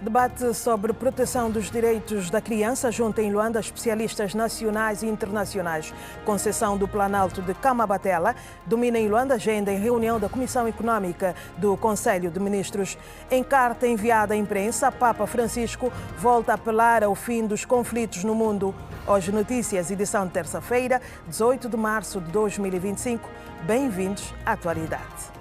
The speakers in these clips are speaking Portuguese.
Debate sobre proteção dos direitos da criança junta em Luanda especialistas nacionais e internacionais. Conceição do Planalto de Camabatela domina em Luanda a agenda em reunião da Comissão Econômica do Conselho de Ministros. Em carta enviada à imprensa, Papa Francisco volta a apelar ao fim dos conflitos no mundo. Hoje Notícias, edição de terça-feira, 18 de março de 2025. Bem-vindos à atualidade.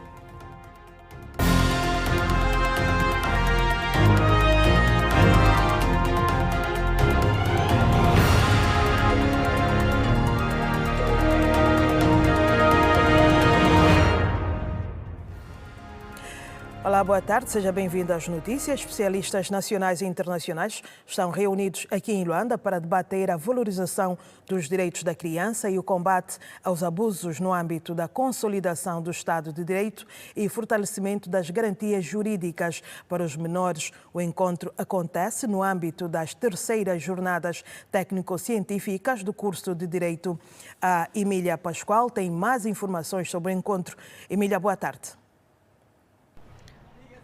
Olá, boa tarde, seja bem-vindo às notícias. Especialistas nacionais e internacionais estão reunidos aqui em Luanda para debater a valorização dos direitos da criança e o combate aos abusos no âmbito da consolidação do Estado de Direito e fortalecimento das garantias jurídicas para os menores. O encontro acontece no âmbito das terceiras jornadas técnico-científicas do curso de Direito. A Emília Pascoal tem mais informações sobre o encontro. Emília, boa tarde.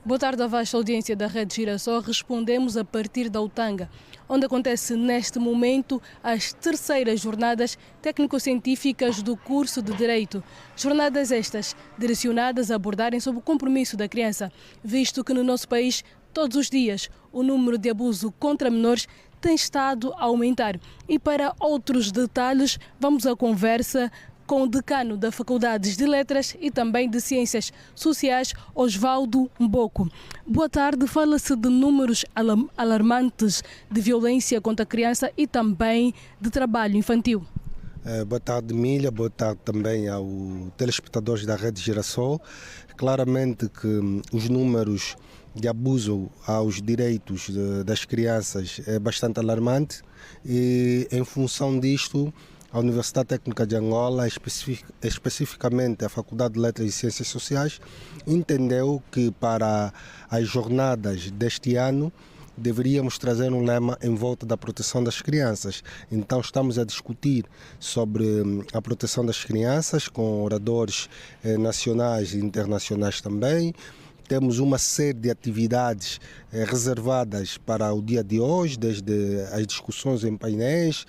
Boa tarde à vasta audiência da Rede Girassol. Respondemos a partir da Utanga, onde acontece neste momento as terceiras jornadas técnico-científicas do curso de Direito. Jornadas estas direcionadas a abordarem sobre o compromisso da criança, visto que no nosso país, todos os dias, o número de abuso contra menores tem estado a aumentar. E para outros detalhes, vamos à conversa com o decano da Faculdades de Letras e também de Ciências Sociais, Osvaldo Mboco. Boa tarde, fala-se de números alarmantes de violência contra a criança e também de trabalho infantil. Boa tarde, Emília, boa tarde também aos telespectadores da Rede Girassol. Claramente que os números de abuso aos direitos das crianças é bastante alarmante e em função disto a Universidade Técnica de Angola, especificamente a Faculdade de Letras e Ciências Sociais, entendeu que para as jornadas deste ano deveríamos trazer um lema em volta da proteção das crianças. Então estamos a discutir sobre a proteção das crianças com oradores nacionais e internacionais também. Temos uma série de atividades reservadas para o dia de hoje, desde as discussões em painéis,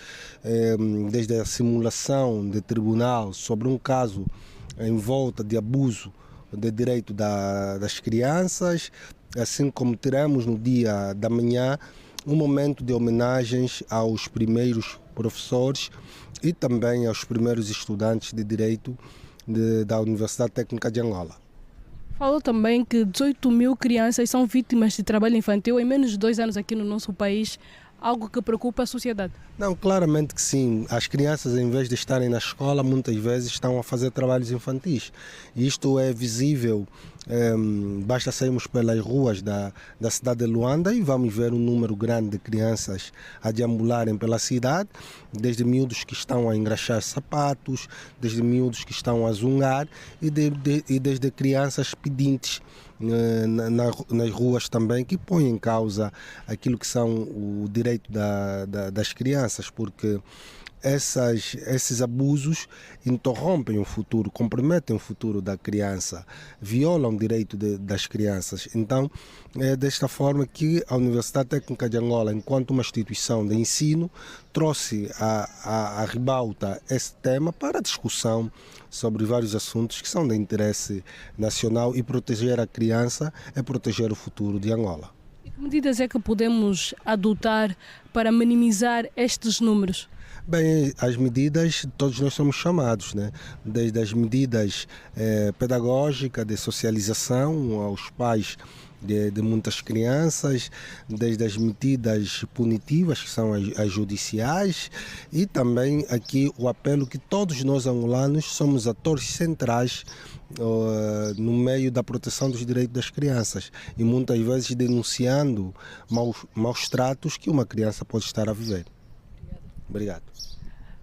desde a simulação de tribunal sobre um caso em volta de abuso de direito das crianças, assim como teremos no dia da manhã um momento de homenagens aos primeiros professores e também aos primeiros estudantes de direito da Universidade Técnica de Angola. Falou também que 18 mil crianças são vítimas de trabalho infantil em menos de 2 anos aqui no nosso país, algo que preocupa a sociedade. Não, claramente que sim. As crianças, em vez de estarem na escola, muitas vezes estão a fazer trabalhos infantis. Isto é visível, basta sairmos pelas ruas da cidade de Luanda e vamos ver um número grande de crianças a deambularem pela cidade, desde miúdos que estão a engraxar sapatos, desde miúdos que estão a zungar e desde crianças pedintes nas ruas também, que põem em causa aquilo que são o direito das crianças, porque esses abusos interrompem o futuro, comprometem o futuro da criança, violam o direito das crianças. Então, é desta forma que a Universidade Técnica de Angola, enquanto uma instituição de ensino, trouxe à ribalta esse tema para discussão sobre vários assuntos que são de interesse nacional, e proteger a criança é proteger o futuro de Angola. E que medidas é que podemos adotar para minimizar estes números? Bem, as medidas, todos nós somos chamados, né? Desde as medidas pedagógicas, de socialização aos pais de muitas crianças, desde as medidas punitivas, que são as judiciais, e também aqui o apelo que todos nós angolanos somos atores centrais no meio da proteção dos direitos das crianças e muitas vezes denunciando maus tratos que uma criança pode estar a viver. Obrigado.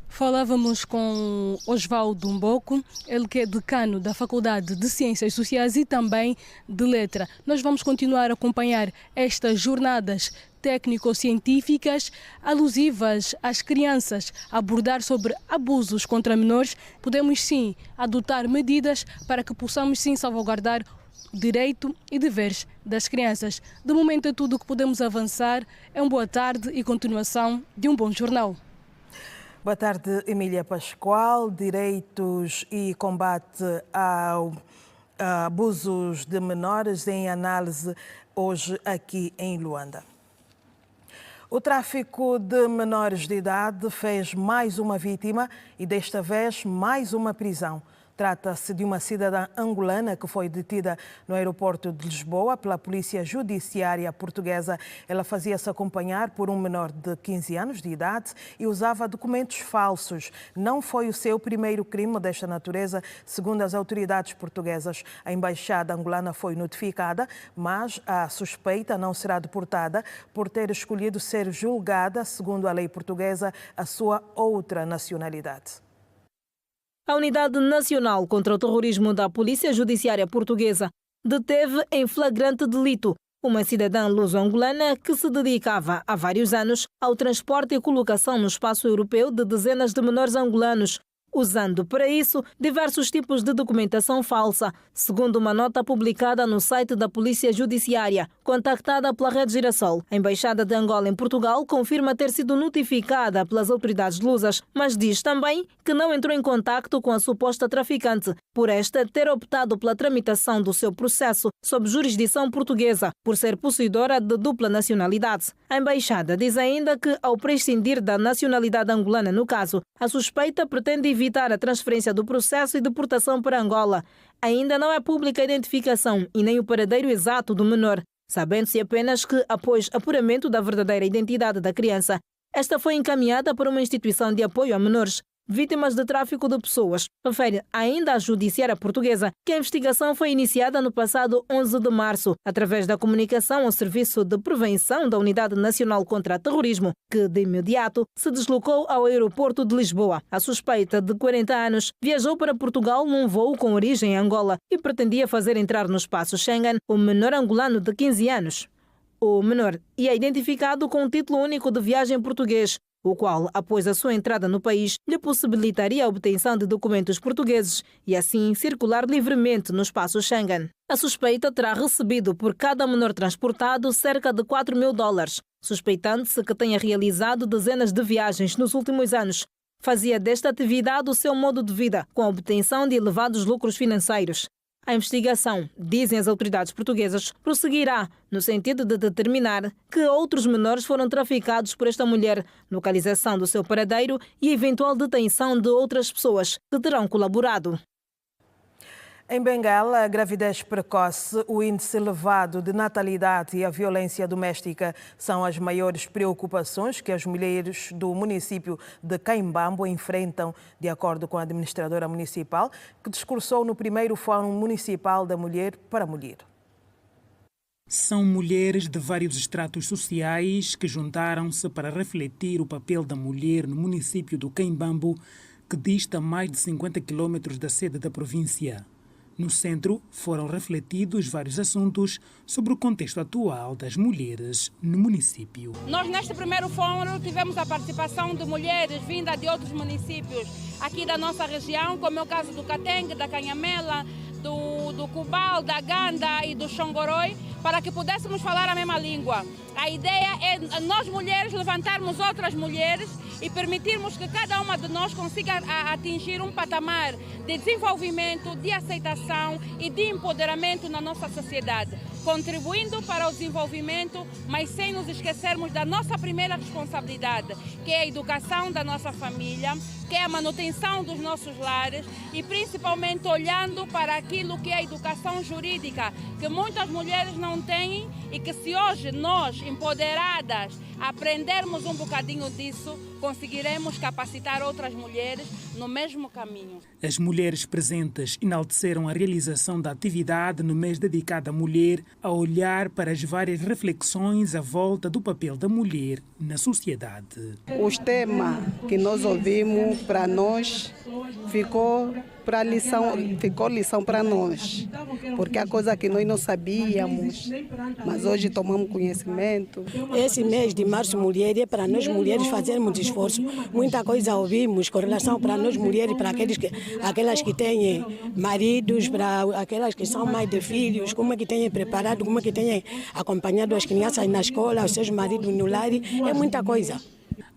Falávamos com Osvaldo Mboco, ele que é decano da Faculdade de Ciências Sociais e também de Letra. Nós vamos continuar a acompanhar estas jornadas técnico-científicas alusivas às crianças, abordar sobre abusos contra menores. Podemos sim adotar medidas para que possamos sim salvaguardar direito e deveres das crianças. De momento é tudo o que podemos avançar. É uma boa tarde e continuação de um bom jornal. Boa tarde, Emília Pascoal. Direitos e combate a abusos de menores em análise hoje aqui em Luanda. O tráfico de menores de idade fez mais uma vítima e desta vez mais uma prisão. Trata-se de uma cidadã angolana que foi detida no aeroporto de Lisboa pela Polícia Judiciária Portuguesa. Ela fazia-se acompanhar por um menor de 15 anos de idade e usava documentos falsos. Não foi o seu primeiro crime desta natureza, segundo as autoridades portuguesas. A embaixada angolana foi notificada, mas a suspeita não será deportada por ter escolhido ser julgada, segundo a lei portuguesa, a sua outra nacionalidade. A Unidade Nacional contra o Terrorismo da Polícia Judiciária Portuguesa deteve em flagrante delito uma cidadã luso-angolana que se dedicava há vários anos ao transporte e colocação no espaço europeu de dezenas de menores angolanos, usando para isso diversos tipos de documentação falsa, segundo uma nota publicada no site da Polícia Judiciária. Contactada pela Rede Girassol, a Embaixada de Angola em Portugal confirma ter sido notificada pelas autoridades lusas, mas diz também que não entrou em contacto com a suposta traficante, por esta ter optado pela tramitação do seu processo sob jurisdição portuguesa, por ser possuidora de dupla nacionalidade. A Embaixada diz ainda que, ao prescindir da nacionalidade angolana no caso, a suspeita pretende evitar a transferência do processo e deportação para Angola. Ainda não é pública a identificação e nem o paradeiro exato do menor, sabendo-se apenas que, após apuramento da verdadeira identidade da criança, esta foi encaminhada para uma instituição de apoio a menores vítimas de tráfico de pessoas. Refere ainda a Judiciária Portuguesa que a investigação foi iniciada no passado 11 de março, através da comunicação ao Serviço de Prevenção da Unidade Nacional contra o Terrorismo, que de imediato se deslocou ao aeroporto de Lisboa. A suspeita, de 40 anos, viajou para Portugal num voo com origem em Angola e pretendia fazer entrar no espaço Schengen o menor angolano de 15 anos. O menor é identificado com um título único de viagem português, o qual, após a sua entrada no país, lhe possibilitaria a obtenção de documentos portugueses e assim circular livremente no espaço Schengen. A suspeita terá recebido por cada menor transportado cerca de $4.000, suspeitando-se que tenha realizado dezenas de viagens nos últimos anos. Fazia desta atividade o seu modo de vida, com a obtenção de elevados lucros financeiros. A investigação, dizem as autoridades portuguesas, prosseguirá no sentido de determinar que outros menores foram traficados por esta mulher, localização do seu paradeiro e eventual detenção de outras pessoas que terão colaborado. Em Bengala, a gravidez precoce, o índice elevado de natalidade e a violência doméstica são as maiores preocupações que as mulheres do município de Caimbambo enfrentam, de acordo com a administradora municipal, que discursou no primeiro Fórum Municipal da Mulher para a Mulher. São mulheres de vários estratos sociais que juntaram-se para refletir o papel da mulher no município do Caimbambo, que dista mais de 50 quilômetros da sede da província. No centro, foram refletidos vários assuntos sobre o contexto atual das mulheres no município. Nós, neste primeiro fórum, tivemos a participação de mulheres vindas de outros municípios aqui da nossa região, como é o caso do Catengue, da Canhamela, do Cubal, da Ganda e do Xongoroi, para que pudéssemos falar a mesma língua. A ideia é nós mulheres levantarmos outras mulheres e permitirmos que cada uma de nós consiga atingir um patamar de desenvolvimento, de aceitação e de empoderamento na nossa sociedade, contribuindo para o desenvolvimento, mas sem nos esquecermos da nossa primeira responsabilidade, que é a educação da nossa família, que é a manutenção dos nossos lares e principalmente olhando para aquilo que é a educação jurídica, que muitas mulheres não têm e que se hoje nós, empoderadas, aprendermos um bocadinho disso, conseguiremos capacitar outras mulheres no mesmo caminho. As mulheres presentes enalteceram a realização da atividade no mês dedicado à mulher, a olhar para as várias reflexões à volta do papel da mulher na sociedade. Os temas que nós ouvimos, para nós, ficou ficou lição para nós, porque é coisa que nós não sabíamos, mas hoje tomamos conhecimento. Esse mês de março, mulher, é para nós mulheres fazermos esforço. Muita coisa ouvimos com relação para nós mulheres, para aquelas que têm maridos, para aquelas que são mães de filhos, como é que têm preparado, como é que têm acompanhado as crianças na escola, os seus maridos no lar, é muita coisa.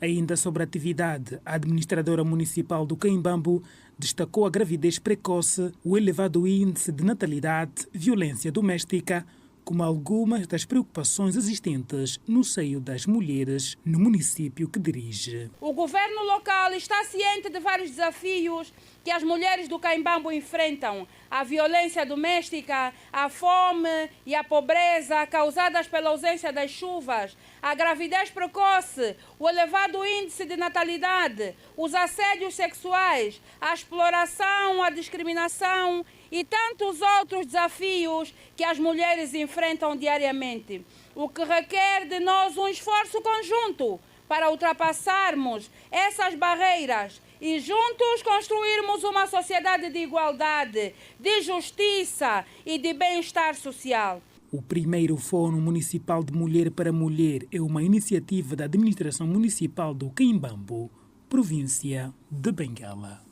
Ainda sobre a atividade, a administradora municipal do Caimbambo destacou a gravidez precoce, o elevado índice de natalidade, violência doméstica, como algumas das preocupações existentes no seio das mulheres no município que dirige. O governo local está ciente de vários desafios que as mulheres do Caimbambo enfrentam: a violência doméstica, a fome e a pobreza causadas pela ausência das chuvas, a gravidez precoce, o elevado índice de natalidade, os assédios sexuais, a exploração, a discriminação e tantos outros desafios que as mulheres enfrentam diariamente, o que requer de nós um esforço conjunto para ultrapassarmos essas barreiras e juntos construirmos uma sociedade de igualdade, de justiça e de bem-estar social. O primeiro Fórum Municipal de Mulher para Mulher é uma iniciativa da Administração Municipal do Caimbambo, província de Benguela.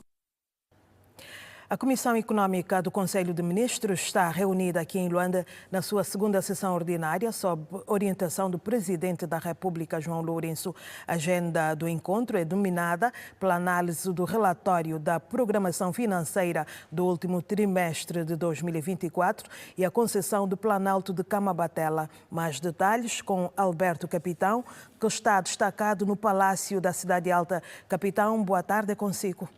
A Comissão Econômica do Conselho de Ministros está reunida aqui em Luanda na sua segunda sessão ordinária sob orientação do Presidente da República, João Lourenço. A agenda do encontro é dominada pela análise do relatório da programação financeira do último trimestre de 2024 e a concessão do Planalto de Camabatela. Mais detalhes com Alberto Capitão, que está destacado no Palácio da Cidade Alta. Capitão, boa tarde, é consigo.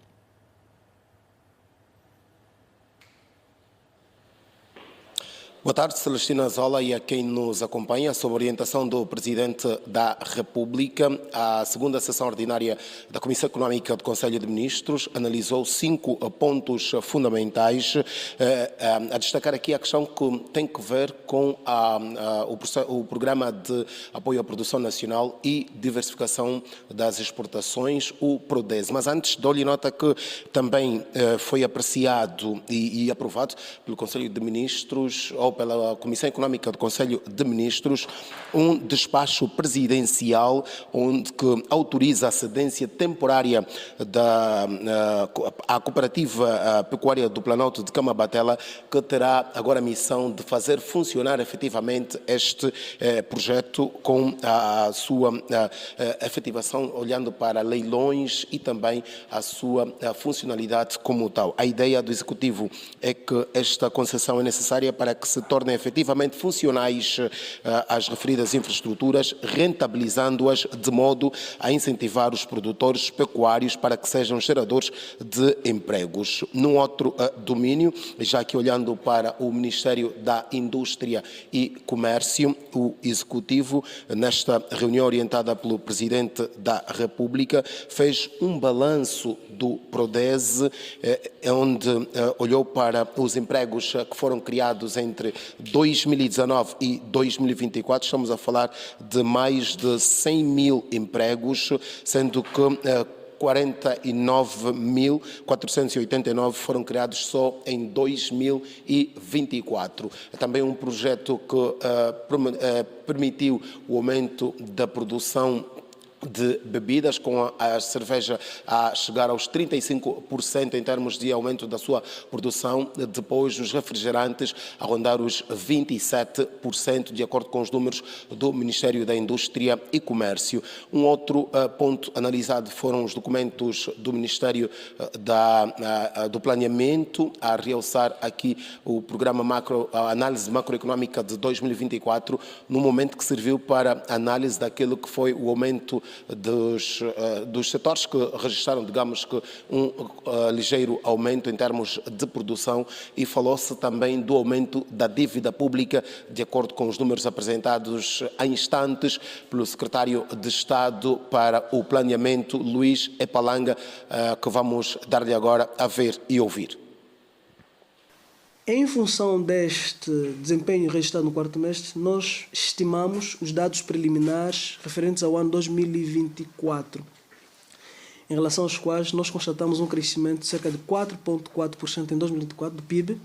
Boa tarde, Celestina Zola, e a quem nos acompanha. Sob orientação do Presidente da República, a segunda sessão ordinária da Comissão Econômica do Conselho de Ministros analisou 5 pontos fundamentais, a destacar aqui a questão que tem que ver com o Programa de Apoio à Produção Nacional e Diversificação das Exportações, o PRODES. Mas antes, dou-lhe nota que também foi apreciado e aprovado pelo Conselho de Ministros, ou pela Comissão Econômica do Conselho de Ministros, um despacho presidencial onde que autoriza a cedência temporária à Cooperativa Pecuária do Planalto de Camabatela, que terá agora a missão de fazer funcionar efetivamente este projeto com a sua efetivação, olhando para leilões e também a sua funcionalidade como tal. A ideia do Executivo é que esta concessão é necessária para que se tornem efetivamente funcionais as referidas infraestruturas, rentabilizando-as de modo a incentivar os produtores pecuários para que sejam geradores de empregos. Num outro domínio, já que olhando para o Ministério da Indústria e Comércio, o Executivo, nesta reunião orientada pelo Presidente da República, fez um balanço do PRODES, onde olhou para os empregos que foram criados entre 2019 e 2024, estamos a falar de mais de 100 mil empregos, sendo que 49.489 foram criados só em 2024. É também um projeto que permitiu o aumento da produção de bebidas, com a cerveja a chegar aos 35% em termos de aumento da sua produção, depois os refrigerantes a rondar os 27%, de acordo com os números do Ministério da Indústria e Comércio. Um outro ponto analisado foram os documentos do Ministério do Planeamento, a realçar aqui o programa a análise macroeconómica de 2024, no momento que serviu para análise daquilo que foi o aumento dos setores que registraram, digamos que, um ligeiro aumento em termos de produção, e falou-se também do aumento da dívida pública, de acordo com os números apresentados há instantes pelo Secretário de Estado para o Planeamento, Luís Epalanga, que vamos dar-lhe agora a ver e ouvir. Em função deste desempenho registrado no quarto trimestre, nós estimamos os dados preliminares referentes ao ano 2024. em relação aos quais nós constatamos um crescimento de cerca de 4,4% em 2024 do PIB,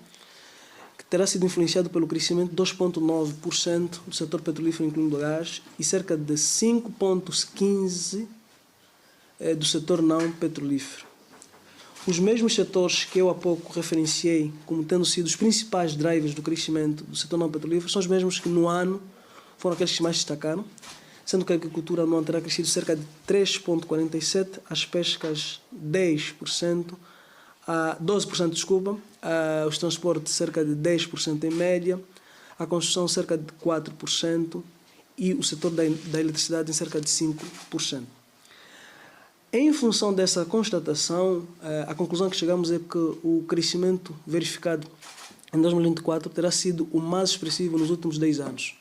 que terá sido influenciado pelo crescimento de 2,9% do setor petrolífero, incluindo o gás, e cerca de 5,15% do setor não petrolífero. Os mesmos setores que eu há pouco referenciei como tendo sido os principais drivers do crescimento do setor não petrolífero são os mesmos que no ano foram aqueles que mais destacaram, sendo que a agricultura no ano terá crescido cerca de 3,47%, as pescas 10%, 12%, os transportes cerca de 10% em média, a construção cerca de 4% e o setor da eletricidade em cerca de 5%. Em função dessa constatação, a conclusão que chegamos é que o crescimento verificado em 2024 terá sido o mais expressivo nos últimos 10 anos.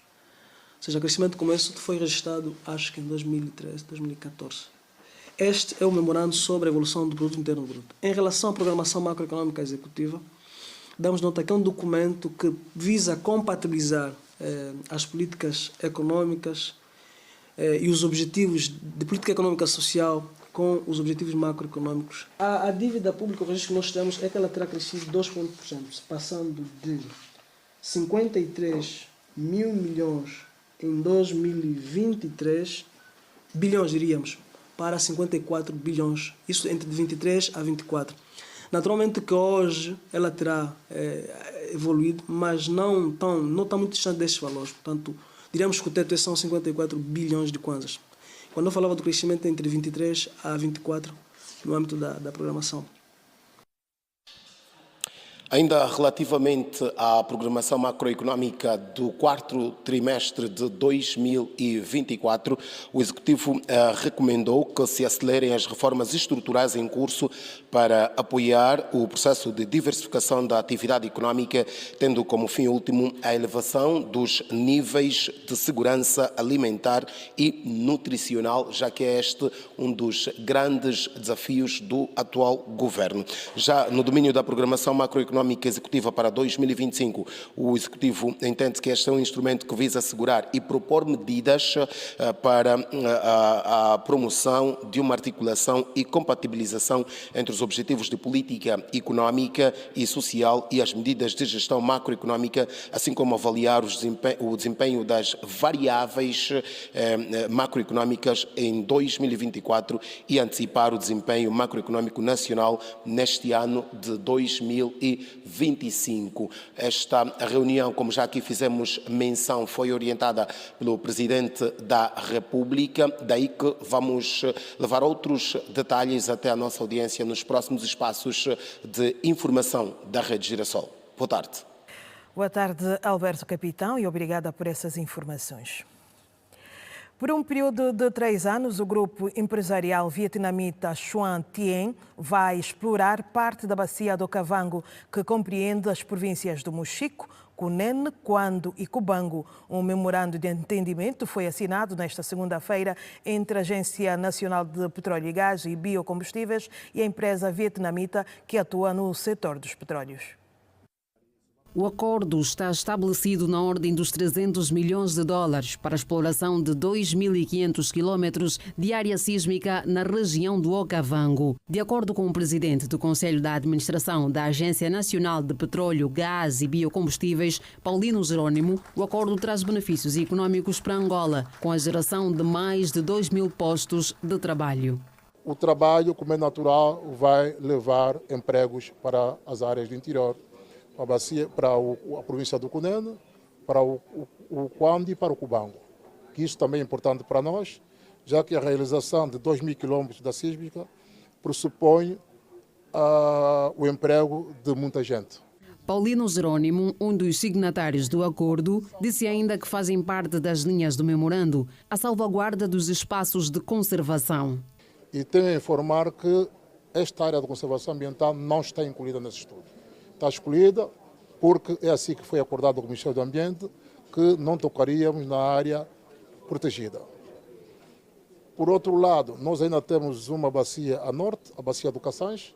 Ou seja, o crescimento como esse foi registrado, acho que em 2013, 2014. Este é o memorando sobre a evolução do Produto Interno Bruto. Em relação à programação macroeconômica executiva, damos nota que é um documento que visa compatibilizar as políticas econômicas e os objetivos de política econômica social com os objetivos macroeconômicos. A dívida pública, o registro que nós temos é que ela terá crescido 2%, passando de 53 mil milhões em 2023, bilhões diríamos, para 54 bilhões, isso entre 23 a 24. Naturalmente que hoje ela terá evoluído, mas não está muito distante destes valores. Portanto, diríamos que o teto são 54 bilhões de kwanzas. Quando eu falava do crescimento entre 23 a 24 no âmbito da programação. Ainda relativamente à programação macroeconômica do quarto trimestre de 2024, o Executivo recomendou que se acelerem as reformas estruturais em curso para apoiar o processo de diversificação da atividade econômica, tendo como fim último a elevação dos níveis de segurança alimentar e nutricional, já que é este um dos grandes desafios do atual governo. Já no domínio da programação macroeconômica executiva para 2025, o Executivo entende que este é um instrumento que visa assegurar e propor medidas para a promoção de uma articulação e compatibilização entre os objetivos de política económica e social e as medidas de gestão macroeconómica, assim como avaliar o desempenho das variáveis macroeconómicas em 2024 e antecipar o desempenho macroeconómico nacional neste ano de 2025. Esta reunião, como já aqui fizemos menção, foi orientada pelo Presidente da República, daí que vamos levar outros detalhes até a nossa audiência nos próximos espaços de informação da Rede Girassol. Boa tarde. Boa tarde, Alberto Capitão, e obrigada por essas informações. Por um período de 3 anos, o grupo empresarial vietnamita Xuan Tien vai explorar parte da bacia do Okavango, que compreende as províncias do Mochico, Cunene, Quando e Cubango. Um memorando de entendimento foi assinado nesta segunda-feira entre a Agência Nacional de Petróleo e Gás e Biocombustíveis e a empresa vietnamita que atua no setor dos petróleos. O acordo está estabelecido na ordem dos 300 milhões de dólares para a exploração de 2.500 quilómetros de área sísmica na região do Okavango. De acordo com o presidente do Conselho da Administração da Agência Nacional de Petróleo, Gás e Biocombustíveis, Paulino Jerônimo, o acordo traz benefícios econômicos para Angola, com a geração de mais de 2.000 postos de trabalho. O trabalho, como é natural, vai levar empregos para as áreas do interior, para a província do Cunene, para o Quando e para o Cubango. Isso também é importante para nós, já que a realização de 2.000 quilômetros da sísmica pressupõe o emprego de muita gente. Paulino Jerônimo, um dos signatários do acordo, disse ainda que fazem parte das linhas do memorando a salvaguarda dos espaços de conservação. E tenho a informar que esta área de conservação ambiental não está incluída nesse estudo. Está excluída porque é assim que foi acordado com o Ministério do Ambiente, que não tocaríamos na área protegida. Por outro lado, nós ainda temos uma bacia a norte, a bacia do Caçães,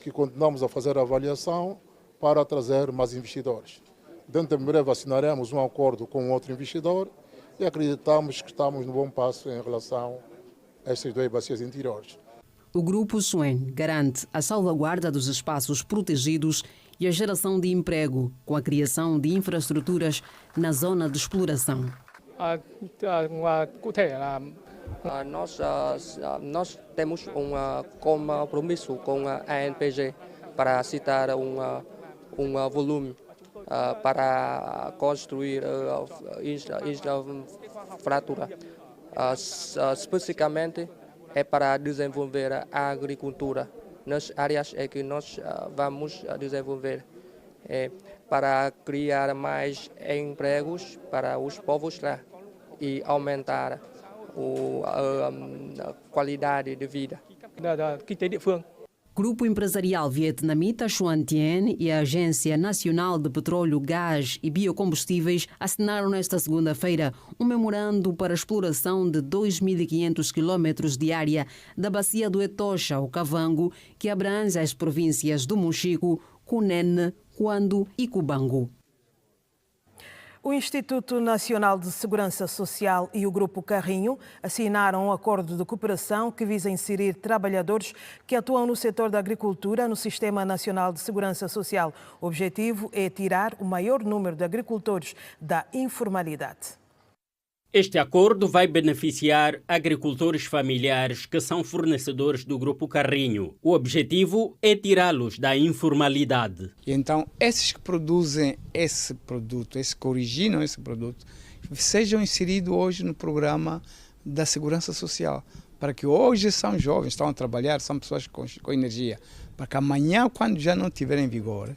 que continuamos a fazer a avaliação para trazer mais investidores. Dentro de breve assinaremos um acordo com outro investidor e acreditamos que estamos no bom passo em relação a estas 2 bacias interiores. O Grupo Suen garante a salvaguarda dos espaços protegidos e a geração de emprego com a criação de infraestruturas na zona de exploração. Nós temos um compromisso com a ANPG para citar um volume para construir infraestrutura. Especificamente é para desenvolver a agricultura nas áreas em que nós vamos desenvolver, para criar mais empregos para os povos lá e aumentar a qualidade de vida. Grupo Empresarial Vietnamita Xuan Thien e a Agência Nacional de Petróleo, Gás e Biocombustíveis assinaram nesta segunda-feira um memorando para a exploração de 2.500 quilómetros de área da bacia do Etosha, o Kavango, que abrange as províncias do Mochico, Cunene, Cuando e Cubango. O Instituto Nacional de Segurança Social e o Grupo Carrinho assinaram um acordo de cooperação que visa inserir trabalhadores que atuam no setor da agricultura no Sistema Nacional de Segurança Social. O objetivo é tirar o maior número de agricultores da informalidade. Este acordo vai beneficiar agricultores familiares que são fornecedores do Grupo Carrinho. O objetivo é tirá-los da informalidade. Então, esses que produzem esse produto, esses que originam esse produto, sejam inseridos hoje no programa da Segurança Social. Para que hoje são jovens, estão a trabalhar, são pessoas com energia. Para que amanhã, quando já não tiverem vigor,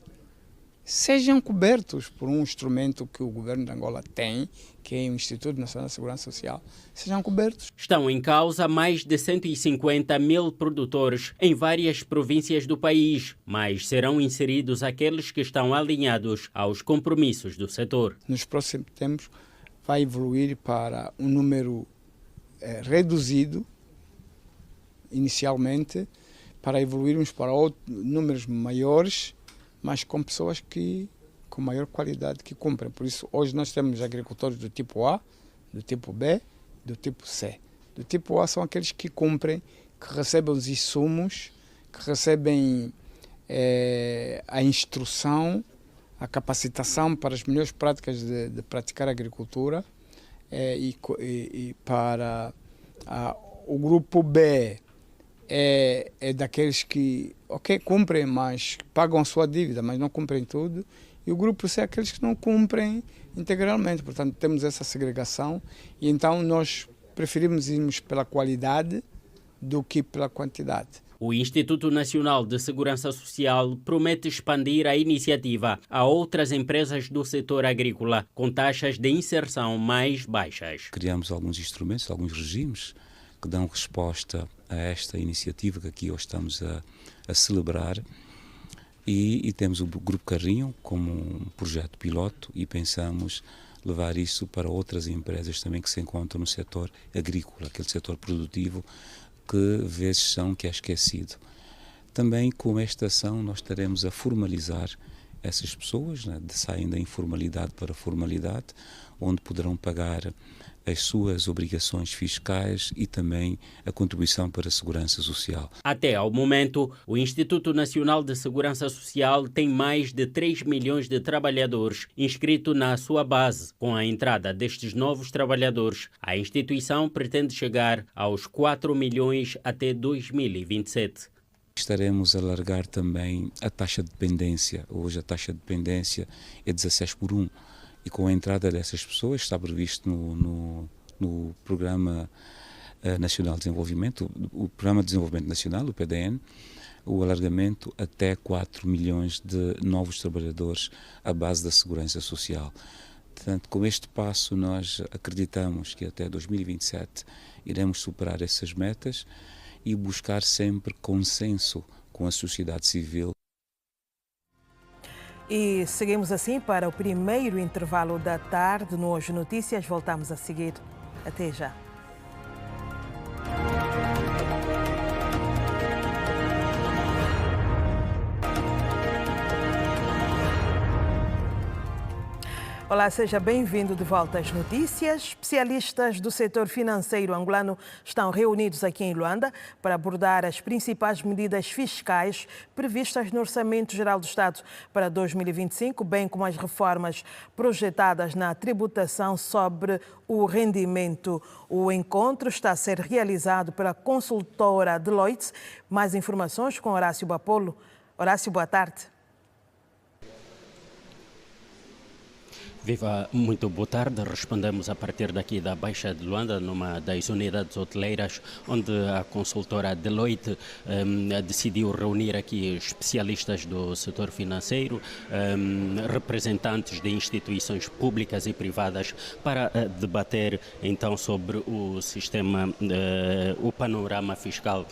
sejam cobertos por um instrumento que o governo de Angola tem, que é o Instituto Nacional de Segurança Social, sejam cobertos. Estão em causa mais de 150 mil produtores em várias províncias do país, mas serão inseridos aqueles que estão alinhados aos compromissos do setor. Nos próximos tempos vai evoluir para um número reduzido, inicialmente, para evoluirmos para números maiores, mas com pessoas com maior qualidade que cumprem. Por isso, hoje nós temos agricultores do tipo A, do tipo B, do tipo C. Do tipo A são aqueles que cumprem, que recebem os insumos, que recebem a instrução, a capacitação para as melhores práticas de praticar a agricultura. E para o grupo B, é daqueles que, cumprem, mas pagam a sua dívida, mas não cumprem tudo. E o grupo C é aqueles que não cumprem integralmente. Portanto, temos essa segregação e então nós preferimos irmos pela qualidade do que pela quantidade. O Instituto Nacional de Segurança Social promete expandir a iniciativa a outras empresas do setor agrícola com taxas de inserção mais baixas. Criamos alguns instrumentos, alguns regimes que dão resposta a esta iniciativa que aqui hoje estamos a celebrar e temos o Grupo Carrinho como um projeto piloto e pensamos levar isso para outras empresas também que se encontram no setor agrícola, aquele setor produtivo que vezes que é esquecido. Também com esta ação nós estaremos a formalizar essas pessoas, saem da informalidade para a formalidade, onde poderão pagar as suas obrigações fiscais e também a contribuição para a segurança social. Até ao momento, o Instituto Nacional de Segurança Social tem mais de 3 milhões de trabalhadores inscritos na sua base. Com a entrada destes novos trabalhadores, a instituição pretende chegar aos 4 milhões até 2027. Estaremos a alargar também a taxa de dependência. Hoje a taxa de dependência é 16/1. E com a entrada dessas pessoas, está previsto no Programa Nacional de Desenvolvimento, o Programa de Desenvolvimento Nacional, o PDN, o alargamento até 4 milhões de novos trabalhadores à base da segurança social. Portanto, com este passo nós acreditamos que até 2027 iremos superar essas metas e buscar sempre consenso com a sociedade civil. E seguimos assim para o primeiro intervalo da tarde no Hoje Notícias. Voltamos a seguir. Até já. Olá, seja bem-vindo de volta às notícias. Especialistas do setor financeiro angolano estão reunidos aqui em Luanda para abordar as principais medidas fiscais previstas no Orçamento Geral do Estado para 2025, bem como as reformas projetadas na tributação sobre o rendimento. O encontro está a ser realizado pela consultora Deloitte. Mais informações com Horácio Bapolo. Horácio, boa tarde. Viva, muito boa tarde. Respondemos a partir daqui da Baixa de Luanda, numa das unidades hoteleiras, onde a consultora Deloitte decidiu reunir aqui especialistas do setor financeiro, representantes de instituições públicas e privadas, para debater então sobre o sistema, o panorama fiscal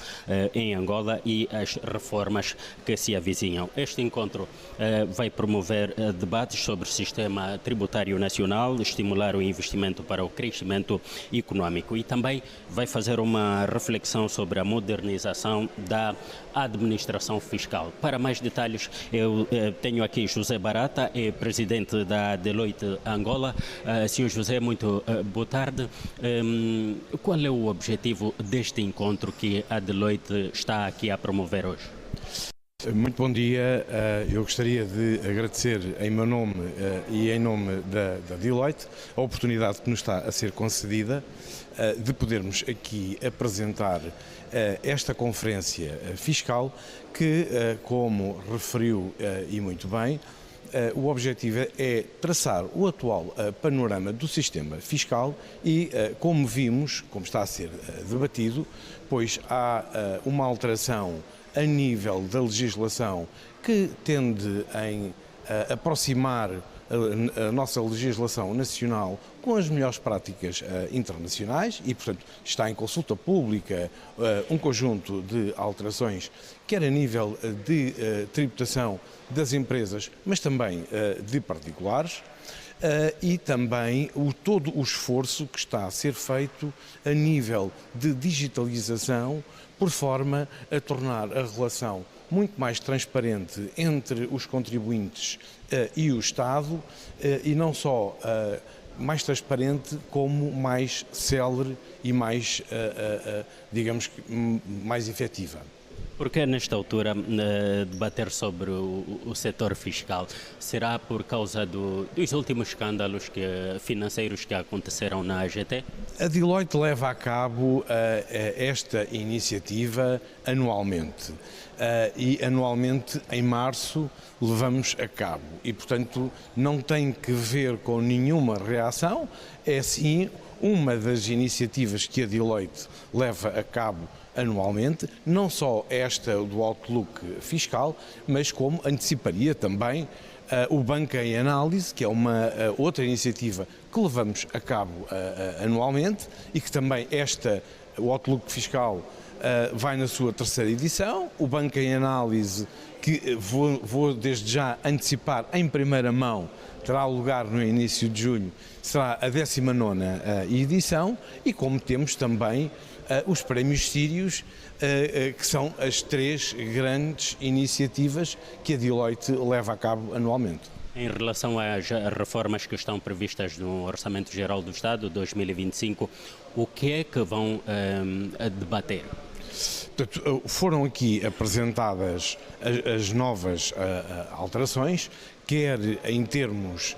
em Angola e as reformas que se avizinham. Este encontro vai promover debates sobre o sistema tributário nacional, estimular o investimento para o crescimento econômico e também vai fazer uma reflexão sobre a modernização da administração fiscal. Para mais detalhes, eu tenho aqui José Barata, é presidente da Deloitte Angola. Senhor José, muito boa tarde. Qual é o objetivo deste encontro que a Deloitte está aqui a promover hoje? Muito bom dia. Eu gostaria de agradecer em meu nome e em nome da Deloitte a oportunidade que nos está a ser concedida de podermos aqui apresentar esta conferência fiscal que, como referiu e muito bem, o objetivo é traçar o atual panorama do sistema fiscal e, como vimos, como está a ser debatido, pois há uma alteração a nível da legislação que tende em aproximar a nossa legislação nacional com as melhores práticas internacionais e, portanto, está em consulta pública um conjunto de alterações, quer a nível de tributação das empresas, mas também de particulares. E também todo o esforço que está a ser feito a nível de digitalização, por forma a tornar a relação muito mais transparente entre os contribuintes e o Estado, e não só mais transparente, como mais célere e mais, digamos, mais efetiva. Por que nesta altura debater sobre o setor fiscal? Será por causa dos últimos escândalos financeiros que aconteceram na AGT? A Deloitte leva a cabo esta iniciativa anualmente e anualmente em março levamos a cabo e, portanto, não tem que ver com nenhuma reação, é sim uma das iniciativas que a Deloitte leva a cabo anualmente, não só esta do Outlook fiscal, mas como anteciparia também o Banca em Análise, que é uma outra iniciativa que levamos a cabo anualmente e que também o Outlook fiscal vai na sua terceira edição. O Banca em Análise, que vou desde já antecipar em primeira mão, terá lugar no início de junho, será a 19ª edição e como temos também os prémios Sírios, que são as 3 grandes iniciativas que a Deloitte leva a cabo anualmente. Em relação às reformas que estão previstas no Orçamento Geral do Estado 2025, o que é que vão debater? Portanto, foram aqui apresentadas as novas alterações, quer em termos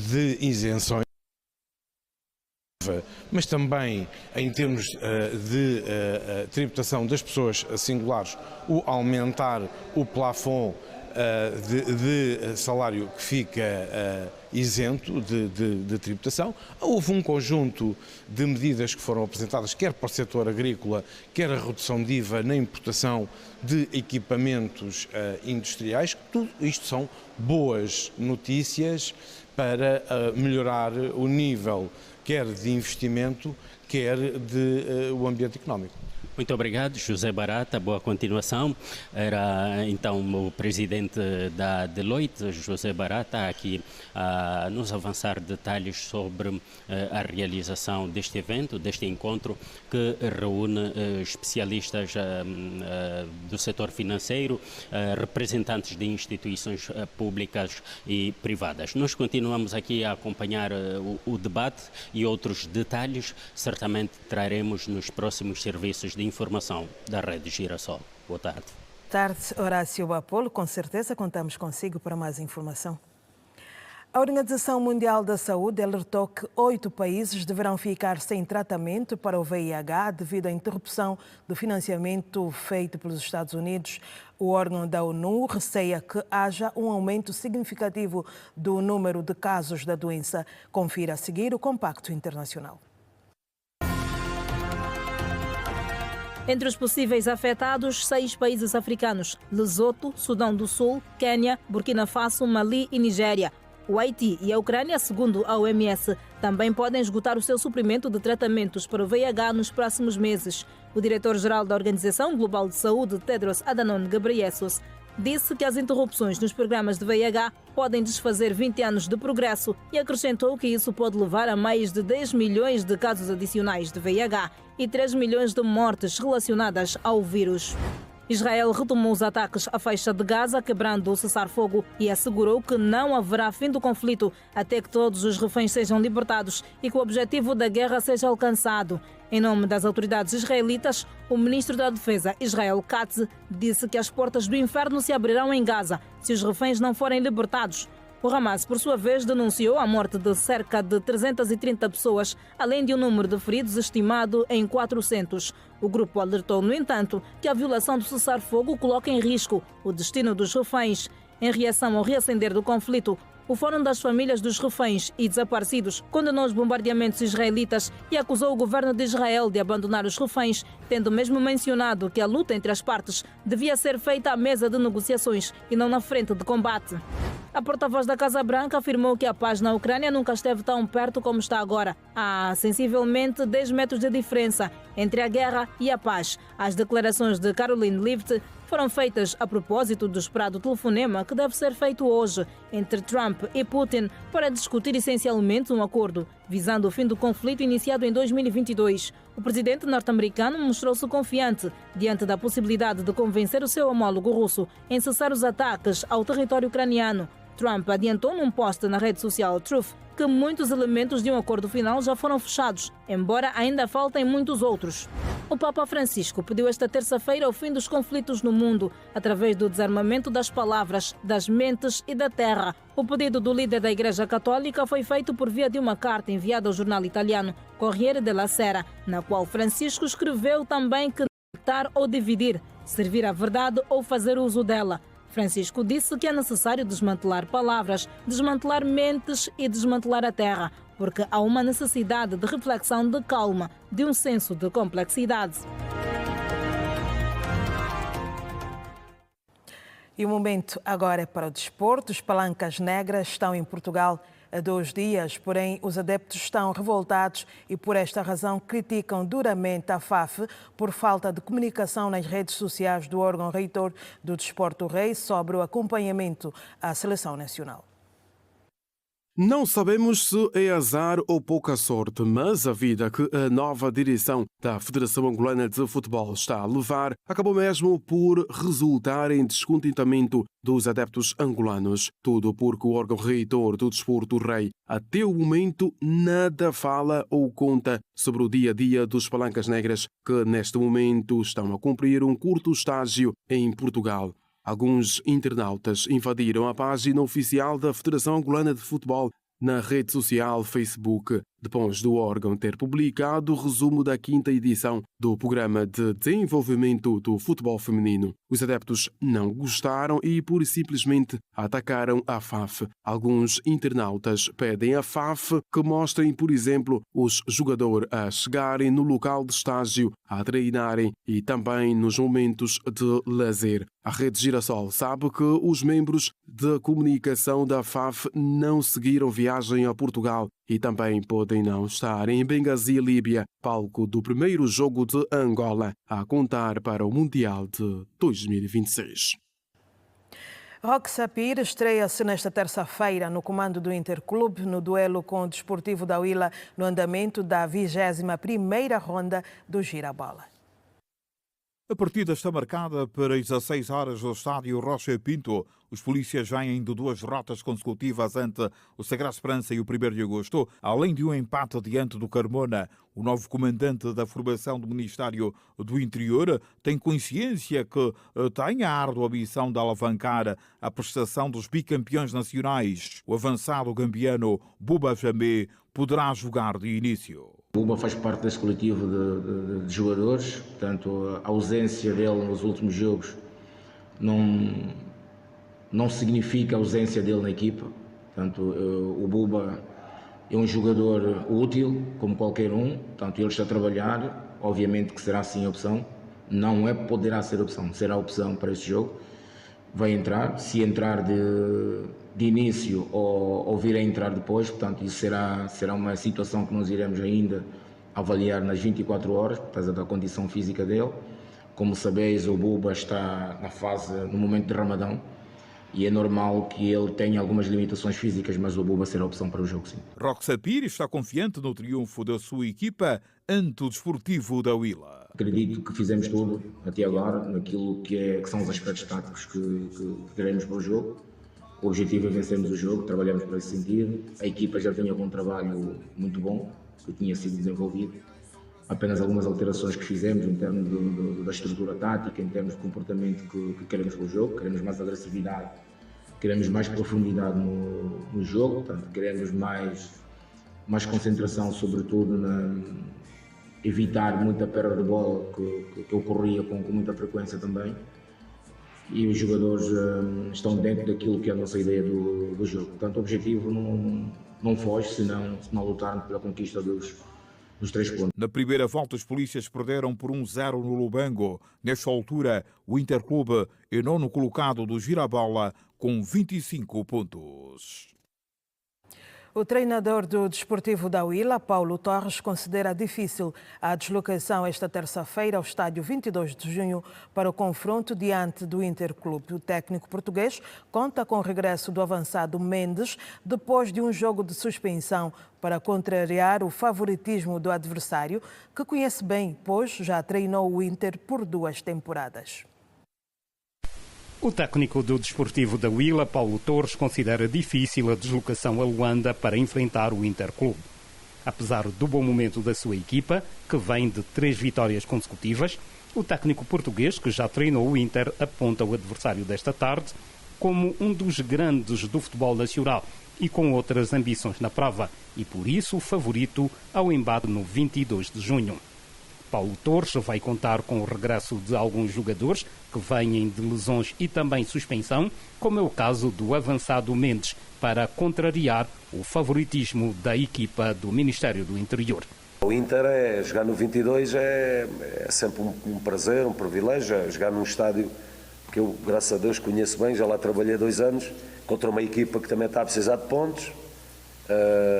de isenções, mas também em termos de tributação das pessoas singulares, o aumentar o plafond de salário que fica isento de tributação. Houve um conjunto de medidas que foram apresentadas, quer para o setor agrícola, quer a redução de IVA na importação de equipamentos industriais. Tudo isto são boas notícias para melhorar o nível quer de investimento, quer de o ambiente económico. Muito obrigado, José Barata. Boa continuação. Era então o presidente da Deloitte, José Barata, aqui a nos avançar detalhes sobre a realização deste evento, deste encontro que reúne especialistas do setor financeiro, representantes de instituições públicas e privadas. Nós continuamos aqui a acompanhar o debate e outros detalhes, certamente traremos nos próximos serviços de informação da Rede Girassol. Boa tarde. Tarde, Horácio Bapolo. Com certeza contamos consigo para mais informação. A Organização Mundial da Saúde alertou que 8 países deverão ficar sem tratamento para o VIH devido à interrupção do financiamento feito pelos Estados Unidos. O órgão da ONU receia que haja um aumento significativo do número de casos da doença. Confira a seguir o Compacto Internacional. Entre os possíveis afetados, 6 países africanos: Lesoto, Sudão do Sul, Quênia, Burkina Faso, Mali e Nigéria. O Haiti e a Ucrânia, segundo a OMS, também podem esgotar o seu suprimento de tratamentos para o VIH nos próximos meses. O diretor-geral da Organização Global de Saúde, Tedros Adhanom Ghebreyesus, disse que as interrupções nos programas de VIH podem desfazer 20 anos de progresso e acrescentou que isso pode levar a mais de 10 milhões de casos adicionais de VIH e 3 milhões de mortes relacionadas ao vírus. Israel retomou os ataques à faixa de Gaza, quebrando o cessar-fogo, e assegurou que não haverá fim do conflito até que todos os reféns sejam libertados e que o objetivo da guerra seja alcançado. Em nome das autoridades israelitas, o ministro da Defesa, Israel Katz, disse que as portas do inferno se abrirão em Gaza se os reféns não forem libertados. O Hamas, por sua vez, denunciou a morte de cerca de 330 pessoas, além de um número de feridos estimado em 400. O grupo alertou, no entanto, que a violação do cessar-fogo coloca em risco o destino dos reféns. Em reação ao reacender do conflito, o Fórum das Famílias dos Reféns e Desaparecidos condenou os bombardeamentos israelitas e acusou o governo de Israel de abandonar os reféns, tendo mesmo mencionado que a luta entre as partes devia ser feita à mesa de negociações e não na frente de combate. A porta-voz da Casa Branca afirmou que a paz na Ucrânia nunca esteve tão perto como está agora. Há sensivelmente 10 metros de diferença entre a guerra e a paz. As declarações de Caroline Leavitt foram feitas a propósito do esperado telefonema que deve ser feito hoje entre Trump e Putin para discutir essencialmente um acordo visando o fim do conflito iniciado em 2022. O presidente norte-americano mostrou-se confiante diante da possibilidade de convencer o seu homólogo russo em cessar os ataques ao território ucraniano. Trump adiantou num post na rede social Truth que muitos elementos de um acordo final já foram fechados, embora ainda faltem muitos outros. O Papa Francisco pediu esta terça-feira o fim dos conflitos no mundo, através do desarmamento das palavras, das mentes e da terra. O pedido do líder da Igreja Católica foi feito por via de uma carta enviada ao jornal italiano Corriere della Sera, na qual Francisco escreveu também que matar ou dividir, servir a verdade ou fazer uso dela. Francisco disse que é necessário desmantelar palavras, desmantelar mentes e desmantelar a terra, porque há uma necessidade de reflexão, de calma, de um senso de complexidade. E o momento agora é para o desporto. Os Palancas Negras estão em Portugal há 2 dias, porém os adeptos estão revoltados e por esta razão criticam duramente a FAF por falta de comunicação nas redes sociais do órgão reitor do Desporto Rei sobre o acompanhamento à seleção nacional. Não sabemos se é azar ou pouca sorte, mas a vida que a nova direção da Federação Angolana de Futebol está a levar acabou mesmo por resultar em descontentamento dos adeptos angolanos. Tudo porque o órgão reitor do Desporto Rei, até o momento, nada fala ou conta sobre o dia-a-dia dos Palancas Negras, que neste momento estão a cumprir um curto estágio em Portugal. Alguns internautas invadiram a página oficial da Federação Angolana de Futebol na rede social Facebook, depois do órgão ter publicado o resumo da 5ª edição do Programa de Desenvolvimento do Futebol Feminino. Os adeptos não gostaram e, pura e simplesmente, atacaram a FAF. Alguns internautas pedem à FAF que mostrem, por exemplo, os jogadores a chegarem no local de estágio, a treinarem e também nos momentos de lazer. A Rede Girassol sabe que os membros de comunicação da FAF não seguiram viagem a Portugal e também podem não estar em Benghazi, Líbia, palco do primeiro jogo de Angola, a contar para o Mundial de 2026. Roque Sapir estreia-se nesta terça-feira no comando do Interclube no duelo com o Desportivo da Huila no andamento da 21ª ronda do Girabola. A partida está marcada para as 16 horas no estádio Rocha Pinto. Os polícias vêm de 2 derrotas consecutivas ante o Sagrada Esperança e o 1º de agosto, além de um empate diante do Carmona. O novo comandante da formação do Ministério do Interior tem consciência que tem a árdua missão de alavancar a prestação dos bicampeões nacionais. O avançado gambiano Buba Jamé poderá jogar de início. O Buba faz parte desse coletivo de jogadores, portanto a ausência dele nos últimos jogos não significa a ausência dele na equipa. Portanto, o Buba é um jogador útil, como qualquer um, portanto ele está a trabalhar, obviamente que será sim a opção, não é poderá ser opção, será a opção para este jogo. Vai entrar, se entrar de início ou vir a entrar depois, portanto isso será uma situação que nós iremos ainda avaliar nas 24 horas, por causa da condição física dele. Como sabeis, o Buba está no momento de Ramadão e é normal que ele tenha algumas limitações físicas, mas o Buba será a opção para o jogo, sim. Roque Sapir está confiante no triunfo da sua equipa ante o Desportivo da Huila. Acredito que fizemos tudo até agora naquilo que são os aspectos táticos que queremos para o jogo. O objetivo é vencermos o jogo, trabalhamos para esse sentido. A equipa já tinha um trabalho muito bom, que tinha sido desenvolvido. Apenas algumas alterações que fizemos em termos da estrutura tática, em termos de comportamento que queremos para o jogo. Queremos mais agressividade, queremos mais profundidade no jogo, portanto, queremos mais concentração, sobretudo evitar muita perda de bola que ocorria com muita frequência também. E os jogadores estão dentro daquilo que é a nossa ideia do jogo. Portanto, o objetivo não foge, senão lutarmos pela conquista dos 3 pontos. Na primeira volta, os polícias perderam por 1-0 no Lubango. Nesta altura, o Interclube é 9º colocado do Girabola com 25 pontos. O treinador do Desportivo da Huila, Paulo Torres, considera difícil a deslocação esta terça-feira ao estádio 22 de junho para o confronto diante do Interclube. O técnico português conta com o regresso do avançado Mendes depois de um jogo de suspensão para contrariar o favoritismo do adversário, que conhece bem, pois já treinou o Inter por 2 temporadas. O técnico do Desportivo da Huila, Paulo Torres, considera difícil a deslocação a Luanda para enfrentar o Interclube. Apesar do bom momento da sua equipa, que vem de 3 vitórias consecutivas, o técnico português, que já treinou o Inter, aponta o adversário desta tarde como um dos grandes do futebol nacional e com outras ambições na prova, e por isso o favorito ao embate no 22 de junho. Paulo Torres vai contar com o regresso de alguns jogadores que vêm de lesões e também suspensão, como é o caso do avançado Mendes, para contrariar o favoritismo da equipa do Ministério do Interior. O Inter jogar no 22 é sempre um prazer, um privilégio, jogar num estádio que eu, graças a Deus, conheço bem, já lá trabalhei 2 anos, contra uma equipa que também está a precisar de pontos,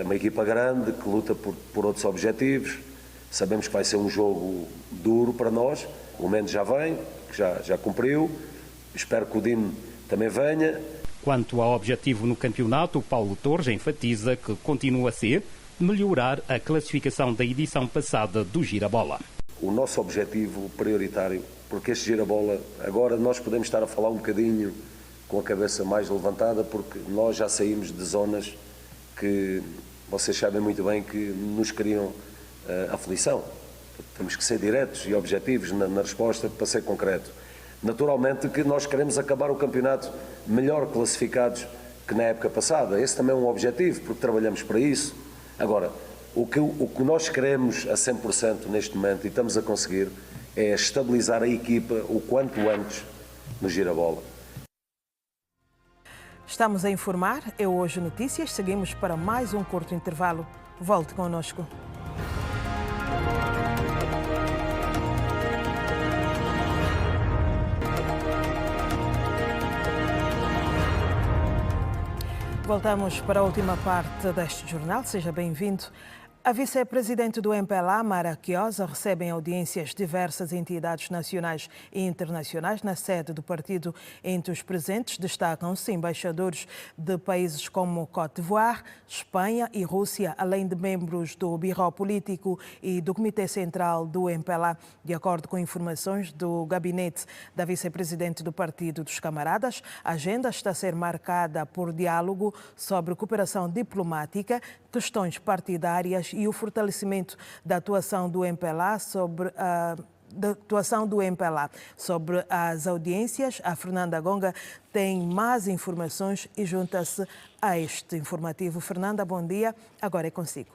uma equipa grande que luta por outros objetivos. Sabemos que vai ser um jogo duro para nós. O Mendes já vem, já cumpriu. Espero que o Dino também venha. Quanto ao objetivo no campeonato, Paulo Torres enfatiza que continua a ser melhorar a classificação da edição passada do Girabola. O nosso objetivo prioritário, porque este Girabola, agora nós podemos estar a falar um bocadinho com a cabeça mais levantada, porque nós já saímos de zonas que vocês sabem muito bem que nos criam aflição. Temos que ser diretos e objetivos na resposta para ser concreto. Naturalmente que nós queremos acabar o campeonato melhor classificados que na época passada. Esse também é um objetivo, porque trabalhamos para isso. Agora, o que nós queremos a 100% neste momento, e estamos a conseguir, é estabilizar a equipa o quanto antes no Girabola. Estamos a informar, é Hoje Notícias. Seguimos para mais um curto intervalo. Volte connosco. voltamos para a última parte deste jornal. Seja bem-vindo. A vice-presidente do MPLA, Mara Quiosa, recebe em audiências diversas entidades nacionais e internacionais na sede do partido. Entre os presentes destacam-se embaixadores de países como Côte d'Ivoire, Espanha e Rússia, além de membros do Biró Político e do Comitê Central do MPLA. De acordo com informações do gabinete da vice-presidente do Partido dos Camaradas, a agenda está a ser marcada por diálogo sobre cooperação diplomática, questões partidárias e o fortalecimento da atuação do MPLA sobre as audiências. A Fernanda Gonga tem mais informações e junta-se a este informativo. Fernanda, bom dia. Agora é consigo.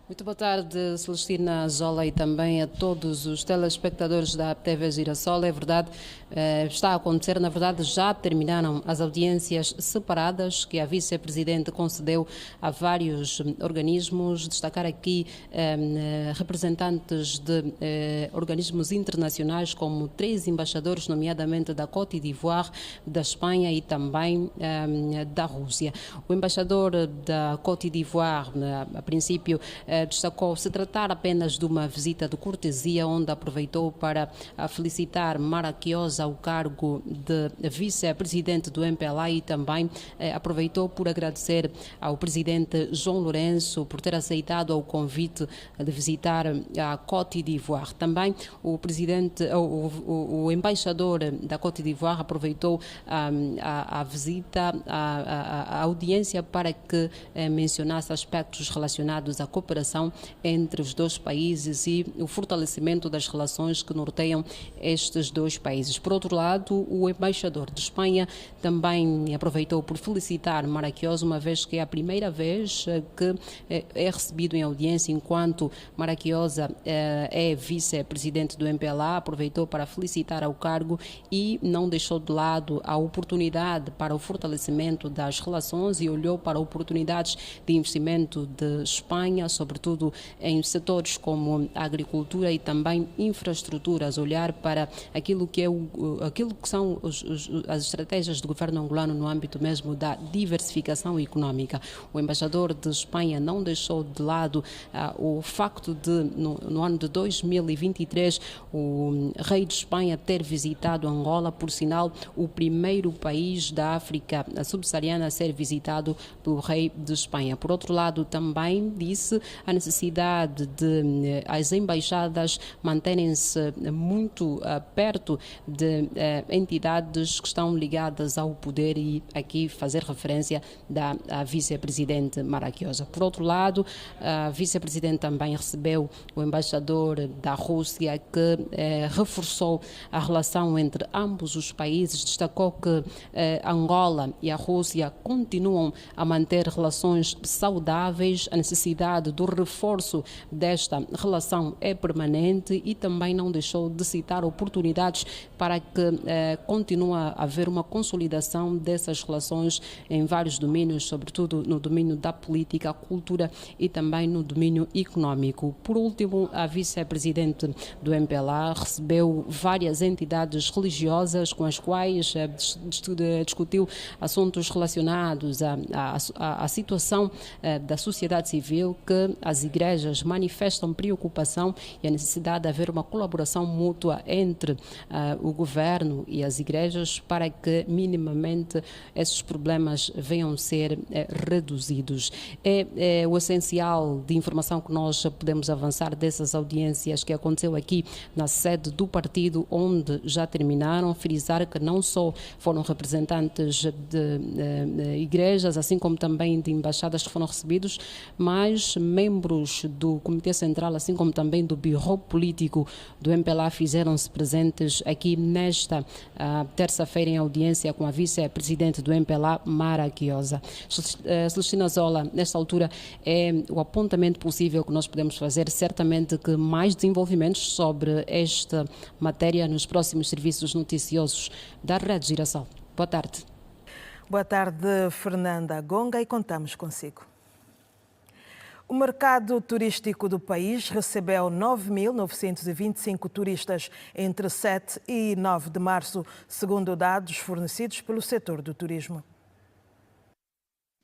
Muito boa tarde, Celestina Zola, e também a todos os telespectadores da TV Girassol. É verdade, está a acontecer, na verdade já terminaram as audiências separadas que a vice-presidente concedeu a vários organismos. Destacar aqui representantes de organismos internacionais, como 3 embaixadores, nomeadamente da Côte d'Ivoire, da Espanha e também da Rússia. O embaixador da Côte d'Ivoire, a princípio, destacou se tratar apenas de uma visita de cortesia, onde aproveitou para felicitar Mara Quiosa ao cargo de vice-presidente do MPLA e também aproveitou por agradecer ao presidente João Lourenço por ter aceitado o convite de visitar a Côte d'Ivoire. Também o embaixador da Côte d'Ivoire aproveitou a visita, a audiência, para que mencionasse aspectos relacionados à cooperação entre os dois países e o fortalecimento das relações que norteiam estes dois países. Por outro lado, o embaixador de Espanha também aproveitou por felicitar Mara Quiosa, uma vez que é a primeira vez que é recebido em audiência enquanto Mara Quiosa é vice-presidente do MPLA. Aproveitou para felicitar ao cargo e não deixou de lado a oportunidade para o fortalecimento das relações e olhou para oportunidades de investimento de Espanha, sobretudo em setores como a agricultura e também infraestruturas, olhar para aquilo que são as estratégias do governo angolano no âmbito mesmo da diversificação econômica. O embaixador de Espanha não deixou de lado o facto de, no ano de 2023, o rei de Espanha ter visitado Angola, por sinal, o primeiro país da África subsaariana a ser visitado pelo rei de Espanha. Por outro lado, também disse a necessidade de as embaixadas manterem-se muito perto de entidades que estão ligadas ao poder, e aqui fazer referência da vice-presidente Mara Quiosa. Por outro lado, a vice-presidente também recebeu o embaixador da Rússia, que reforçou a relação entre ambos os países, destacou que Angola e a Rússia continuam a manter relações saudáveis, a necessidade do reforço desta relação é permanente, e também não deixou de citar oportunidades para que continue a haver uma consolidação dessas relações em vários domínios, sobretudo no domínio da política, cultura e também no domínio econômico. Por último, a vice-presidente do MPLA recebeu várias entidades religiosas com as quais discutiu assuntos relacionados à situação da sociedade civil, que as igrejas manifestam preocupação e a necessidade de haver uma colaboração mútua entre o governo e as igrejas para que minimamente esses problemas venham ser reduzidos. É o essencial de informação que nós podemos avançar dessas audiências que aconteceu aqui na sede do partido, onde já terminaram. Frisar que não só foram representantes de igrejas, assim como também de embaixadas que foram recebidos, mas membros do Comitê Central, assim como também do Biró Político do MPLA, fizeram-se presentes aqui nesta terça-feira em audiência com a vice-presidente do MPLA, Mara Quiosa. Celestina Zola, nesta altura é o apontamento possível que nós podemos fazer. Certamente que mais desenvolvimentos sobre esta matéria nos próximos serviços noticiosos da Rede Girassol. Boa tarde. Boa tarde, Fernanda Gonga, e contamos consigo. O mercado turístico do país recebeu 9.925 turistas entre 7 e 9 de março, segundo dados fornecidos pelo setor do turismo.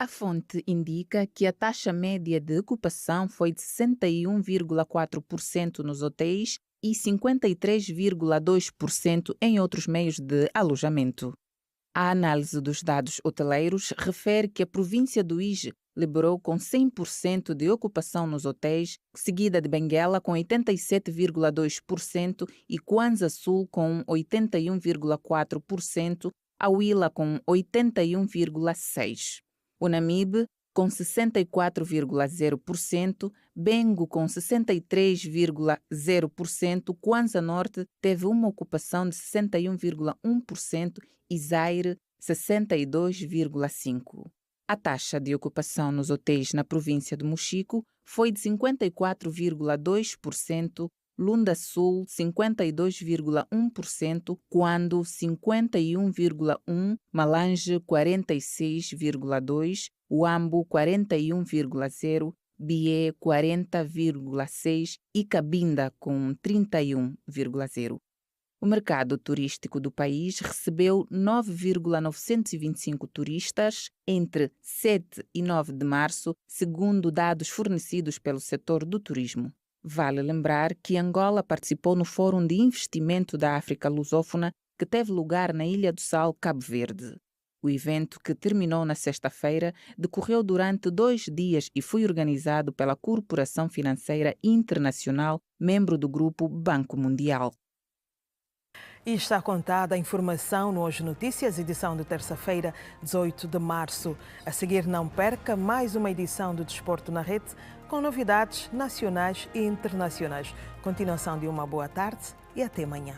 A fonte indica que a taxa média de ocupação foi de 61,4% nos hotéis e 53,2% em outros meios de alojamento. A análise dos dados hoteleiros refere que a província do Ije liberou com 100% de ocupação nos hotéis, seguida de Benguela com 87,2% e Kwanza Sul com 81,4%, a Huila com 81,6%. O Namibe com 64,0%, Bengo com 63,0%, Kwanza Norte teve uma ocupação de 61,1% e Zaire 62,5%. A taxa de ocupação nos hotéis na província de Mochico foi de 54,2%, Lunda Sul 52,1%, Quando 51,1%, Malange 46,2%, Uambo 41,0%, Bié 40,6% e Cabinda com 31,0%. O mercado turístico do país recebeu 9,925 turistas entre 7 e 9 de março, segundo dados fornecidos pelo setor do turismo. Vale lembrar que Angola participou no Fórum de Investimento da África Lusófona, que teve lugar na Ilha do Sal, Cabo Verde. O evento, que terminou na sexta-feira, decorreu durante 2 dias e foi organizado pela Corporação Financeira Internacional, membro do Grupo Banco Mundial. E está contada a informação no Hoje Notícias, edição de terça-feira, 18 de março. A seguir, não perca mais uma edição do Desporto na Rede, com novidades nacionais e internacionais. Continuação de uma boa tarde e até amanhã.